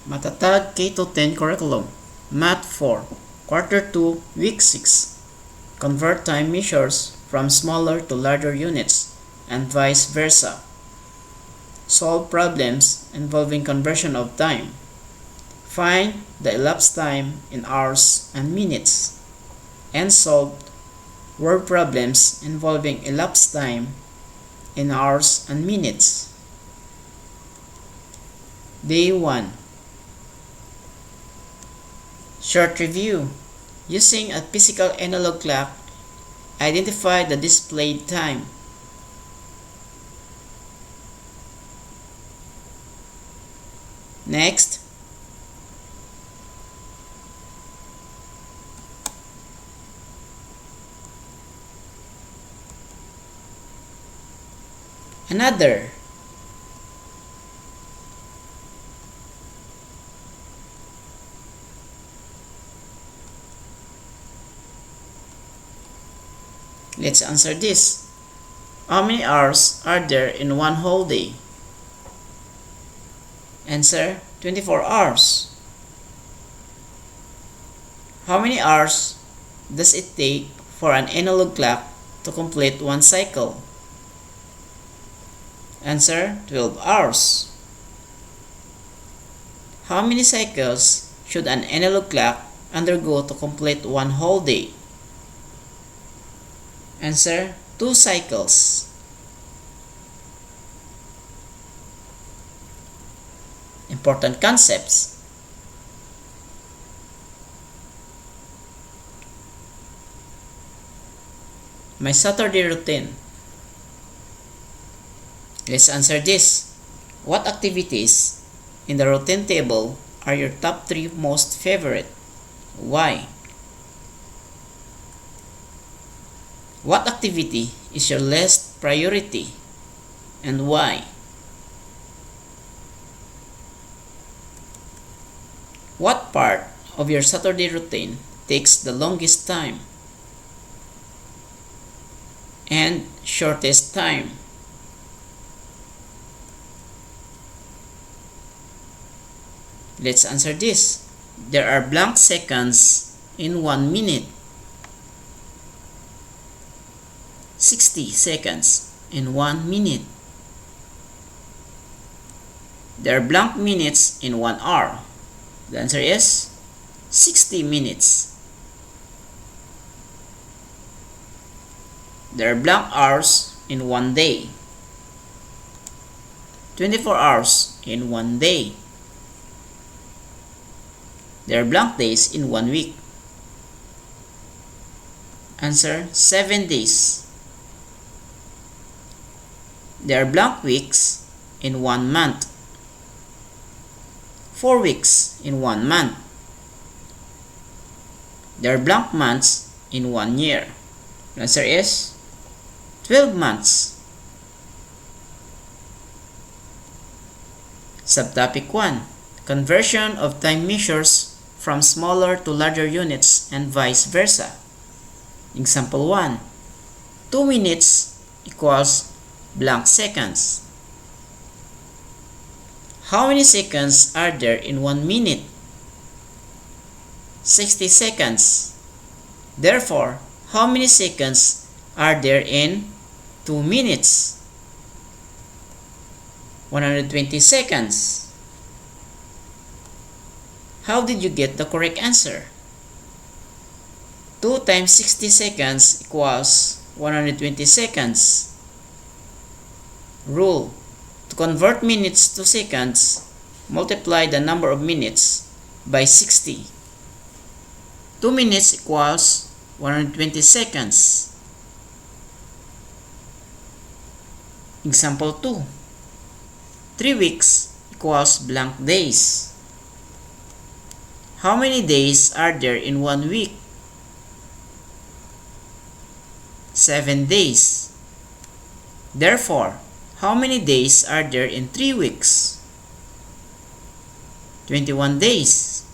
Matatag K-10 Curriculum, Math 4, Quarter 2, Week 6. Convert time measures from smaller to larger units, and vice versa. Solve problems involving conversion of time. Find the elapsed time in hours and minutes. And solve word problems involving elapsed time in hours and minutes. Day 1. Short review. Using a physical analog clock, identify the displayed time. Next, another. Let's answer this. How many hours are there in one whole day? Answer: 24 hours. How many hours does it take for an analog clock to complete one cycle? Answer: 12 hours. How many cycles should an analog clock undergo to complete one whole day? Answer: 2 cycles. Important concepts. My Saturday routine. Let's answer this. What activities in the routine table are your top 3 most favorite? Why? What activity is your least priority and why? What part of your Saturday routine takes the longest time and shortest time? Let's answer this. There are blank seconds in 1 minute, 60 seconds in 1 minute. There are blank minutes in 1 hour. The answer is 60 minutes. There are blank hours in 1 day. 24 hours in 1 day. There are blank days in 1 week. Answer: 7 days. There are blank weeks in 1 month. 4 weeks in 1 month. There are blank months in 1 year. The answer is 12 months. Subtopic 1. Conversion of time measures from smaller to larger units and vice versa. Example 1. 2 minutes equals blank seconds. How many seconds are there in 1 minute? 60 seconds. Therefore, how many seconds are there in 2 minutes? 120 seconds. How did you get the correct answer? 2 times 60 seconds equals 120 seconds. Rule: to convert minutes to seconds, multiply the number of minutes by 60. 2 minutes equals 120 seconds. Example 2. 3 weeks equals blank days. How many days are there in 1 week? 7 days. Therefore, how many days are there in 3 weeks? 21 days.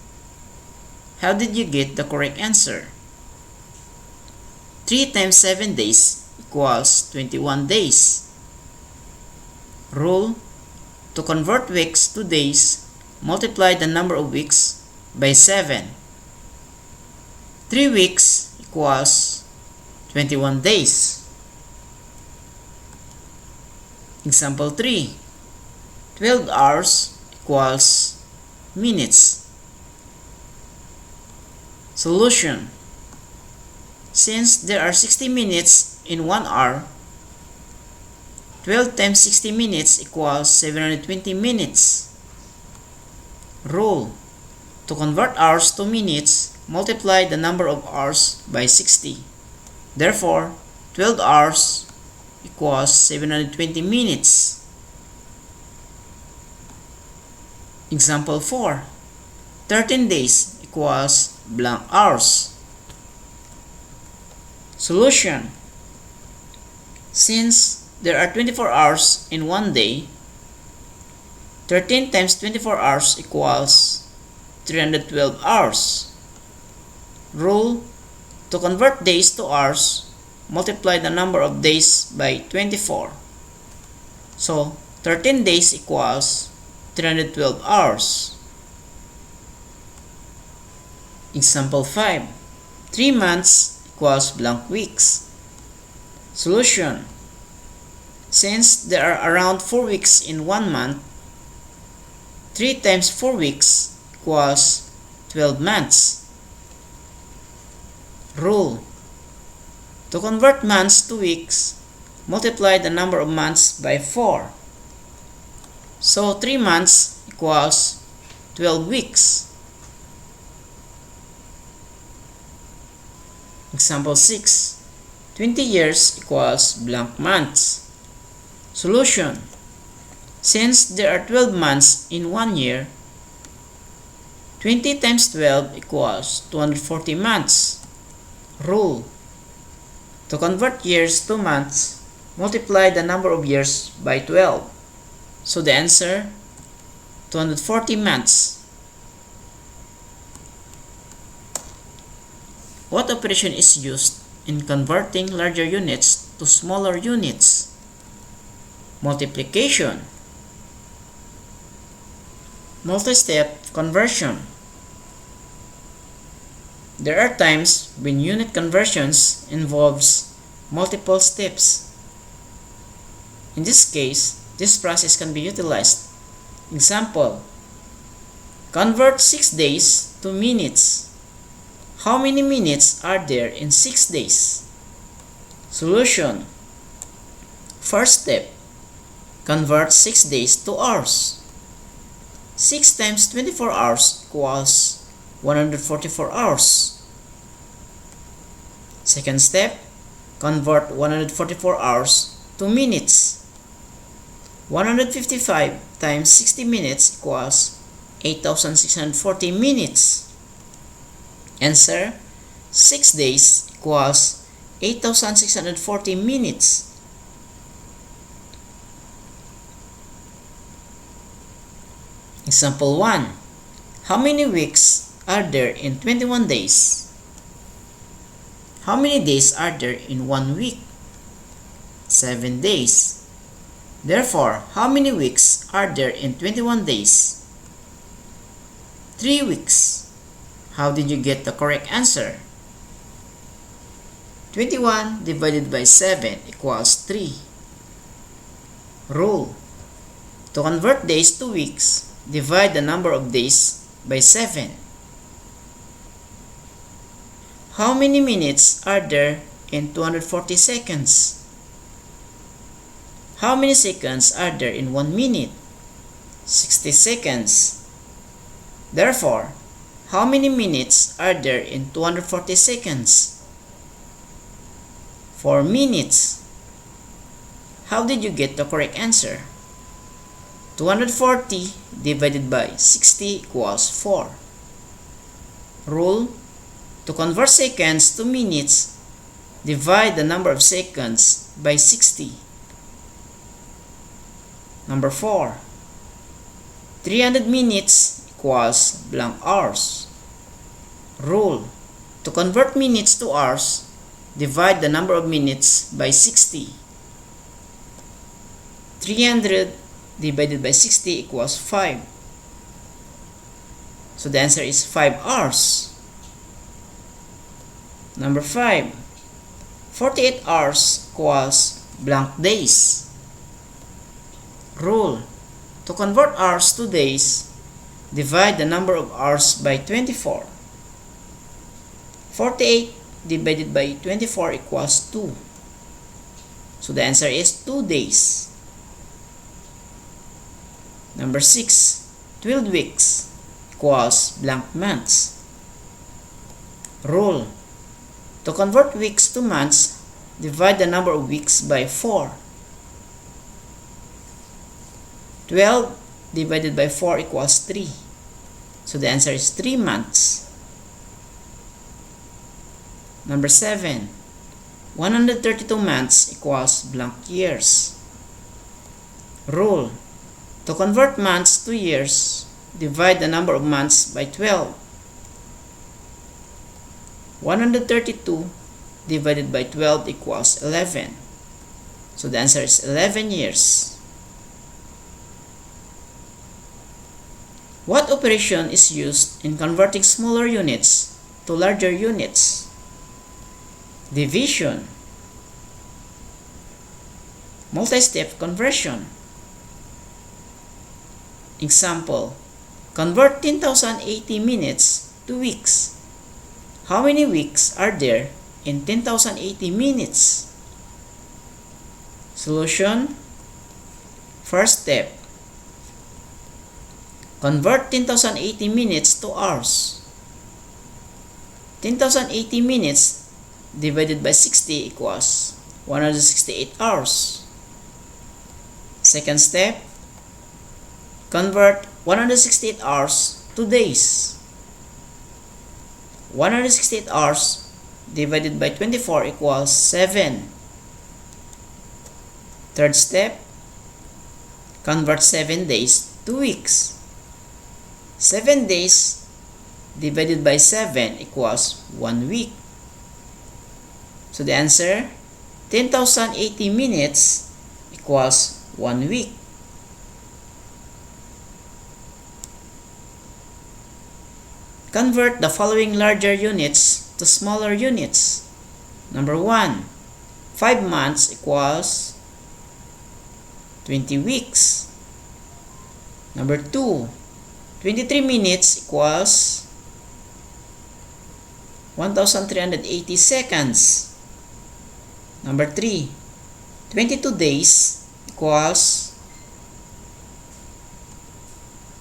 How did you get the correct answer? 3 times 7 days equals 21 days. Rule: to convert weeks to days, multiply the number of weeks by 7. 3 weeks equals 21 days. Example 3. 12 hours equals minutes. Solution. Since there are 60 minutes in 1 hour, 12 times 60 minutes equals 720 minutes. Rule. To convert hours to minutes, multiply the number of hours by 60. Therefore, 12 hours equals 720 minutes. Example 4. 13 days equals blank hours. Solution. Since there are 24 hours in one day, 13 times 24 hours equals 312 hours. Rule. To convert days to hours, multiply the number of days by 24. So, 13 days equals 312 hours. Example 5. 3 months equals blank weeks. Solution. Since there are around 4 weeks in 1 month, 3 times 4 weeks equals 12 months. Rule. To convert months to weeks, multiply the number of months by 4. So 3 months equals 12 weeks. Example 6. 20 years equals blank months. Solution. Since there are 12 months in 1 year, 20 times 12 equals 240 months. Rule. To convert years to months, multiply the number of years by 12. So the answer, 240 months. What operation is used in converting larger units to smaller units? Multiplication. Multi-step conversion. There are times when unit conversions involves multiple steps. In this case, this process can be utilized. Example, convert 6 days to minutes. How many minutes are there in 6 days? Solution. First step, convert 6 days to hours. 6 times 24 hours equals 144 hours. Second step, convert 144 hours to minutes. 155 times 60 minutes equals 8,640 minutes. Answer, 6 days equals 8,640 minutes. Example 1. How many weeks are there in 21 days? How many days are there in 1 week? 7 days. Therefore, how many weeks are there in 21 days? 3 weeks. How did you get the correct answer? 21 divided by 7 equals 3. Rule. To convert days to weeks, divide the number of days by 7. How many minutes are there in 240 seconds? How many seconds are there in 1 minute? 60 seconds. Therefore, how many minutes are there in 240 seconds? 4 minutes. How did you get the correct answer? 240 divided by 60 equals 4. Rule. To convert seconds to minutes, divide the number of seconds by 60. Number 4. 300 minutes equals blank hours. Rule. To convert minutes to hours, divide the number of minutes by 60. 300 divided by 60 equals 5. So the answer is 5 hours. Number 5. 48 hours equals blank days. Rule. To convert hours to days, divide the number of hours by 24. 48 divided by 24 equals 2. So the answer is 2 days. Number 6. 12 weeks equals blank months. Rule. To convert weeks to months, divide the number of weeks by 4. 12 divided by 4 equals 3. So the answer is 3 months. Number 7. 132 months equals blank years. Rule. To convert months to years, divide the number of months by 12. 132 divided by 12 equals 11. So the answer is 11 years. What operation is used in converting smaller units to larger units? Division. Multi-step conversion. Example. Convert 10,080 minutes to weeks. How many weeks are there in 10,080 minutes? Solution. First step. Convert 10,080 minutes to hours. 10,080 minutes divided by 60 equals 168 hours. Second step. Convert 168 hours to days. 168 hours divided by 24 equals 7. Third step. Convert 7 days to weeks. 7 days divided by 7 equals 1 week. So the answer, 10,080 minutes equals 1 week. Convert the following larger units to smaller units. Number 1. 5 months equals 20 weeks. Number 2. 23 minutes equals 1,380 seconds. Number 3. 22 days equals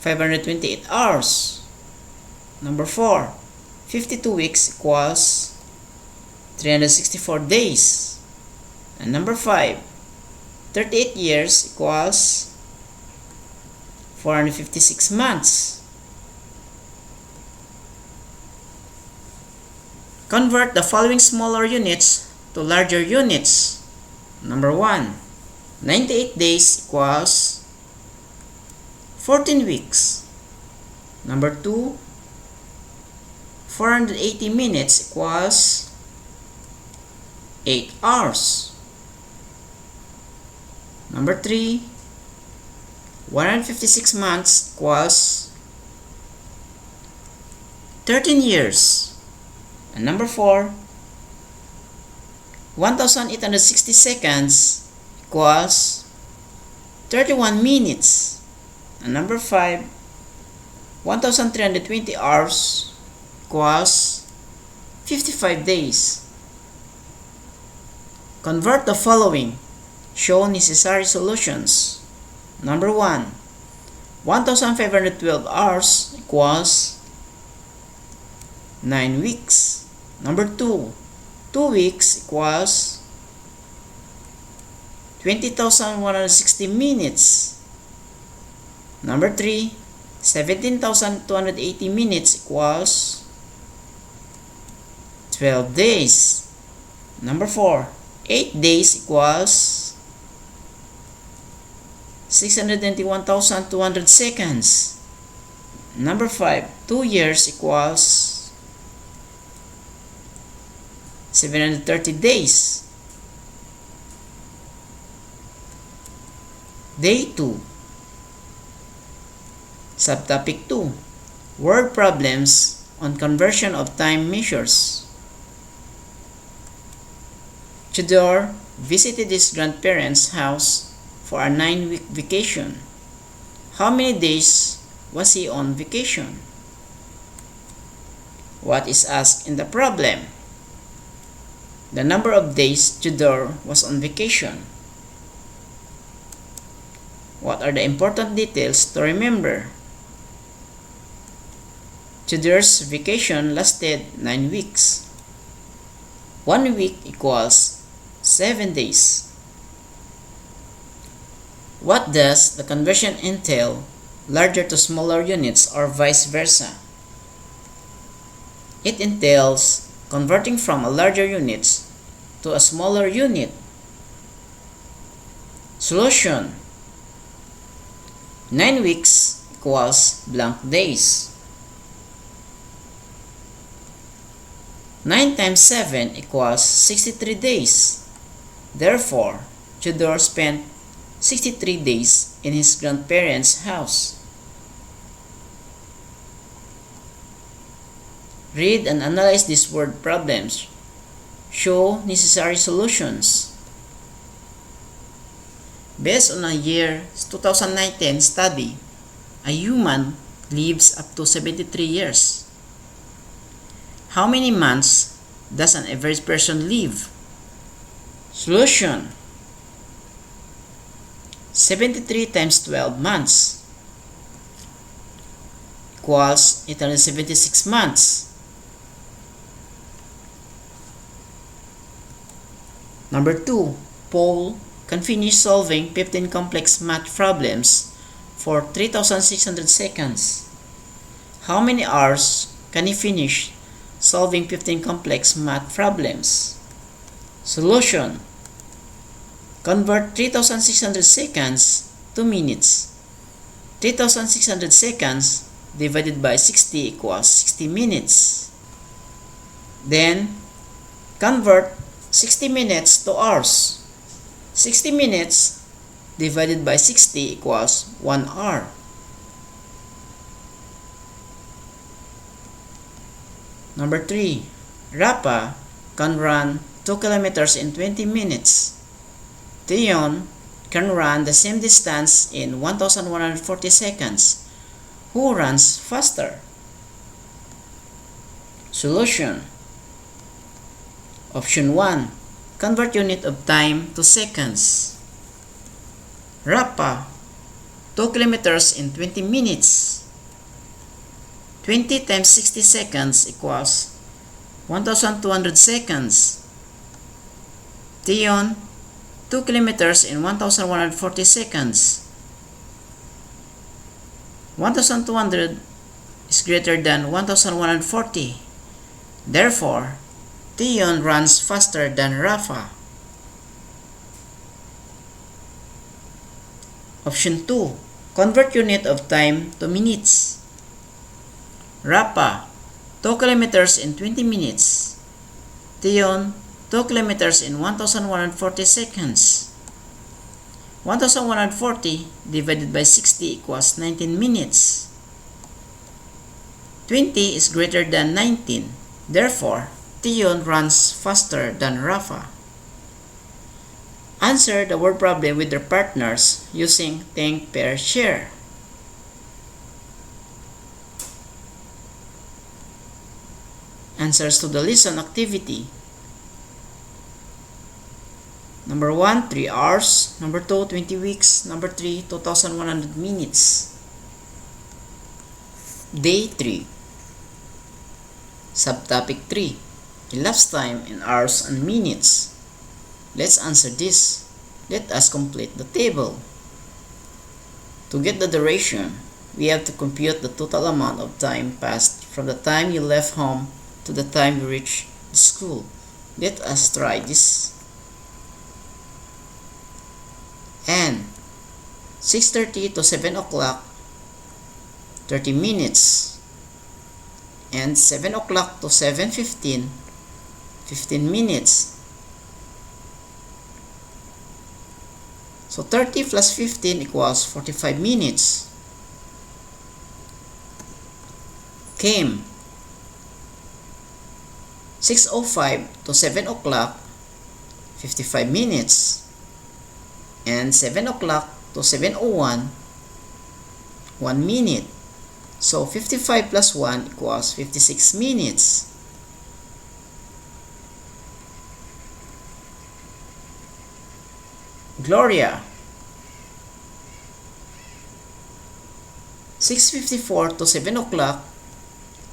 528 hours. Number 4. 52 weeks equals 364 days. And number 5. 38 years equals 456 months. Convert the following smaller units to larger units. Number 1. 98 days equals 14 weeks. Number 2. 480 minutes equals 8 hours. Number 3. 156 months equals 13 years. And number 4. 1,860 seconds equals 31 minutes. And number 5. 1,320 hours equals 55 days. Convert the following. Show necessary solutions. Number 1. 1,512 hours equals 9 weeks. Number 2. 2 weeks equals 20,160 minutes. Number 3. 17,280 minutes equals 12 days. Number 4. 8 days equals 691,200 seconds. Number 5. 2 years equals 730 days. Day 2. Subtopic 2. Word problems on conversion of time measures. Tudor visited his grandparents' house for a 9-week vacation. How many days was he on vacation? What is asked in the problem? The number of days Tudor was on vacation. What are the important details to remember? Tudor's vacation lasted 9 weeks. 1 week equals 7 days. What does the conversion entail? Larger to smaller units or vice versa? It entails converting from a larger unit to a smaller unit. Solution: 9 weeks equals blank days. 9 times 7 equals 63 days. Therefore, Tudor spent 63 days in his grandparents' house. Read and analyze these word problems. Show necessary solutions. Based on a year 2019 study, a human lives up to 73 years. How many months does an average person live? Solution: 73 times 12 months equals 876 months. Number 2. Paul can finish solving 15 complex math problems for 3,600 seconds. How many hours can he finish solving 15 complex math problems? Solution: convert 3,600 seconds to minutes. 3,600 seconds divided by 60 equals 60 minutes. Then, convert 60 minutes to hours. 60 minutes divided by 60 equals 1 hour. Number 3. Rafa can run 2 kilometers in 20 minutes. Theon can run the same distance in 1,140 seconds. Who runs faster? Solution: Option 1. Convert unit of time to seconds. Rafa, 2 kilometers in 20 minutes. 20 times 60 seconds equals 1,200 seconds. Theon, 2 kilometers in 1,140 seconds. 1,200 is greater than 1,140. Therefore, Theon runs faster than Rafa. Option 2. Convert unit of time to minutes. Rafa, 2 kilometers in 20 minutes. Theon, 2 kilometers in 1,140 seconds. 1,140 divided by 60 equals 19 minutes. 20 is greater than 19. Therefore, Theon runs faster than Rafa. Answer the word problem with their partners using think, pair, share. Answers to the lesson activity. Number 1, 3 hours. Number 2, 20 weeks. Number 3, 2,100 minutes. Day 3. Subtopic 3. Elapsed time in hours and minutes. Let's answer this. Let us complete the table. To get the duration, we have to compute the total amount of time passed from the time you left home to the time you reach the school. Let us try this. And 6:30 to 7 o'clock, 30 minutes. And 7 o'clock to 7:15, 15 minutes. So 30 plus 15 equals 45 minutes. came. 6:05 to 7 o'clock, 55 minutes. And 7 o'clock to 7:01, 1 minute. So 55 plus 1 equals 56 minutes. Gloria. 6:54 to 7 o'clock,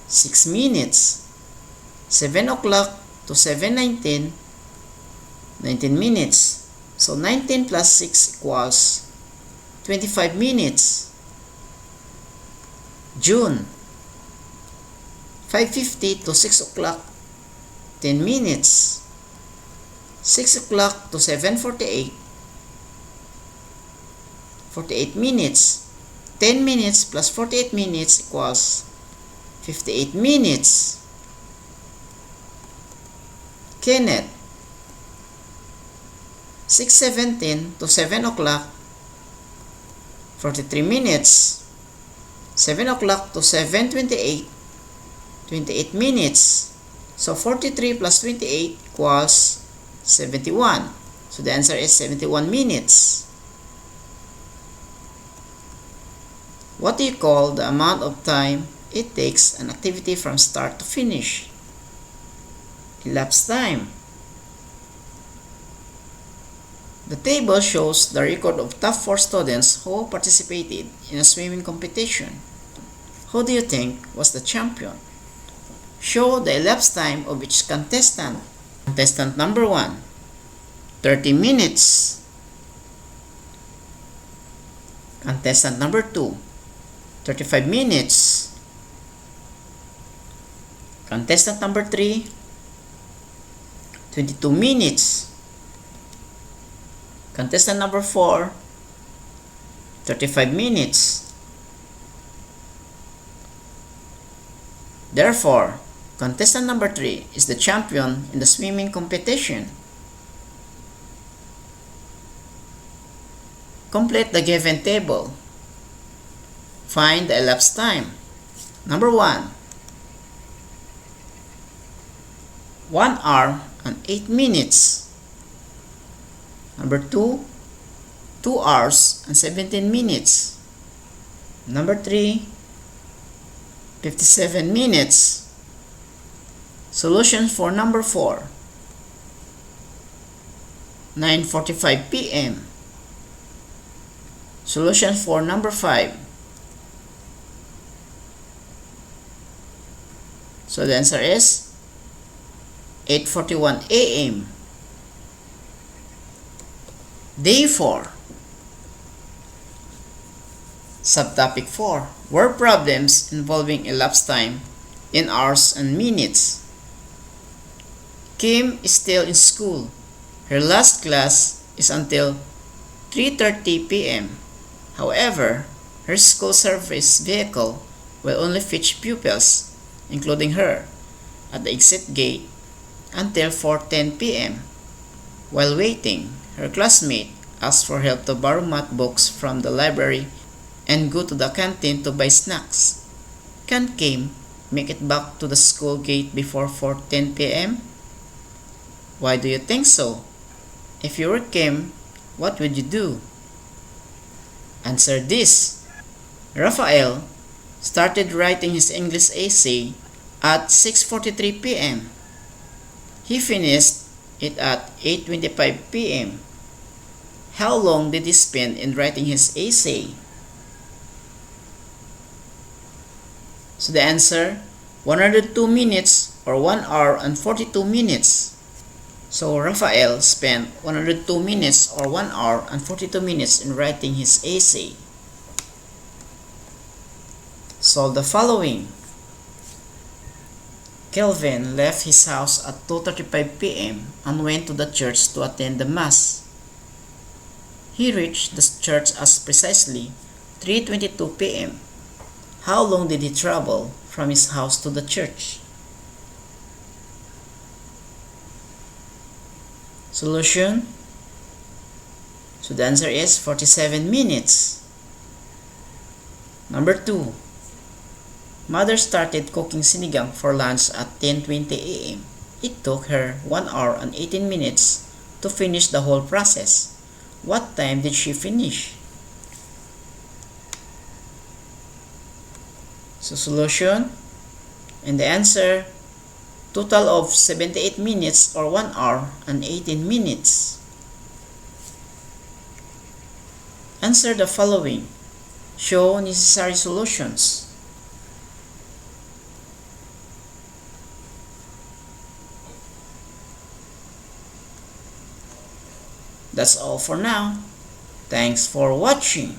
6 minutes. 7 o'clock to 7:19, 19 minutes. So 19 plus 6 equals 25 minutes. June. 5:50 to 6 o'clock, 10 minutes. 6 o'clock to 7:48, 48 minutes. 10 minutes plus 48 minutes equals 58 minutes. Kenneth. 6:17 to 7 o'clock, 43 minutes. 7 o'clock to 7:28, 28 minutes. So 43 plus 28 equals 71. So the answer is 71 minutes. What do you call the amount of time it takes an activity from start to finish? Elapsed time. The table shows the record of top 4 students who participated in a swimming competition. Who do you think was the champion? Show the elapsed time of each contestant. Contestant number 1, 30 minutes. Contestant number 2, 35 minutes. Contestant number 3, 22 minutes. Contestant number 4, 35 minutes. Therefore, contestant number 3 is the champion in the swimming competition. Complete the given table. Find the elapsed time. Number 1, 1 hour and 8 minutes. Number 2, 2 hours and 17 minutes. Number 3, 57 minutes. Solution for number 4, 9:45 p.m. Solution for number 5. So the answer is 8:41 a.m. Day 4. Subtopic 4. Word problems involving elapsed time in hours and minutes. Kim is still in school. Her last class is until 3:30 p.m. However, her school service vehicle will only fetch pupils, including her, at the exit gate until 4:10 p.m. While waiting, her classmate asks for help to borrow math books from the library and go to the canteen to buy snacks. Can Kim make it back to the school gate before 4:10 p.m.? Why do you think so? If you were Kim, what would you do? Answer this. Raphael started writing his English essay at 6:43 p.m. He finished it at 8:25 p.m. How long did he spend in writing his essay? So the answer, 102 minutes or 1 hour and 42 minutes. So Raphael spent 102 minutes or 1 hour and 42 minutes in writing his essay. Solve the following. Kelvin left his house at 2:35 p.m. and went to the church to attend the Mass. He reached the church at precisely 3:22 p.m. How long did he travel from his house to the church? Solution. So the answer is 47 minutes. Number 2. Mother started cooking sinigang for lunch at 10:20 a.m. It took her 1 hour and 18 minutes to finish the whole process. What time did she finish? So solution, and the answer, total of 78 minutes or 1 hour and 18 minutes. Answer the following. Show necessary solutions. That's all for now. Thanks for watching.